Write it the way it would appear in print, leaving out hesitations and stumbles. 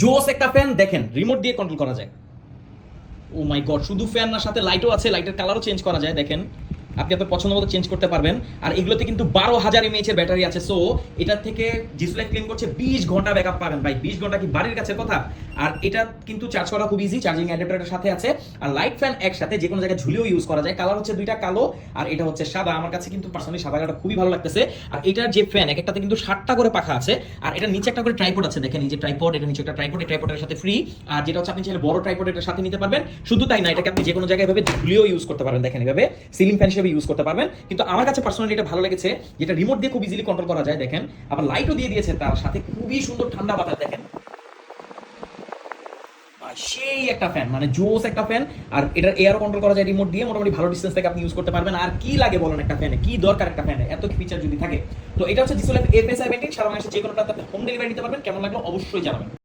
জোস একটা ফ্যান দেখেন, রিমোট দিয়ে কন্ট্রোল করা যায়। ও মাই গড, শুধু ফ্যান না, সাথে লাইটও আছে, লাইটের কালারও চেঞ্জ করা যায় দেখেন। আপনি আপনার পছন্দ মতো চেঞ্জ করতে পারবেন। আর এগুলোতে কিন্তু 12,000 এমএএইচ এর ব্যাটারি আছে। সো এটার থেকে জিসলাইট ক্লেম করছে 20 ঘন্টা ব্যাকআপ পাবেন ভাই। 20 ঘন্টা কি বাড়ির কাছে কথা। আর এটা কিন্তু চার্জ করা খুব ইজি, চার্জিং অ্যাডাপ্টারের সাথে আছে। আর লাইট ফ্যান একসাথে যে কোনো জায়গায় ঝুলিয়েও ইউজ করা যায়। কালার হচ্ছে দুইটা, কালো আর এটা হচ্ছে সাদা। আমার কাছে কিন্তু পার্সোনালি সাদা কালারটা খুবই ভালো লাগতেছে। আর এটার যে ফ্যান, এক একটাতে কিন্তু 7টা করে পাখা আছে। আর এটার নিচে একটা করে ট্রাইপড আছে দেখেন, এই যে ট্রাইপড, এটা নিচে একটা ট্রাইপড, এই ট্রাইপডের সাথে ফ্রি। আর যেটা হচ্ছে আপনি চাইলে বড় ট্রাইপড এটার সাথে নিতে পারবেন। শুধু তাই না, এটাকে আপনি যে কোনো জায়গায় এভাবে ঝুলিয়েও ইউজ করতে পারবেন দেখেন, এভাবে সিলিং ফ্যান হিসেবে ইউজ করতে পারবেন। কিন্তু আমার কাছে পার্সোনালি এটা ভালো লেগেছে, যেটা রিমোট দিয়ে খুব ইজিলি কন্ট্রোল করা যায় দেখেন। আবার লাইটও দিয়ে দিয়েছে তার সাথে, খুবই সুন্দর ঠান্ডা বাতাস দেখেন। সেই একটা ফ্যান, মানে জোস একটা ফ্যান। আর এটা এয়ার কন্ট্রোল করা যায় রিমোট দিয়ে, মোটামুটি ভালো ডিসটেন্স থেকে আপনি ইউজ করতে পারবেন। আর কি লাগে বলেন একটা ফ্যানে, কি দরকার একটা ফ্যানে, এত ফিচার যদি থাকে। তো এটা হচ্ছে জিসোলাইফ FA17, সারা বাংলাদেশে যে কোনো প্রান্তে হোম ডেলিভারি নিতে পারবেন। কেমন লাগলো অবশ্যই জানাবেন।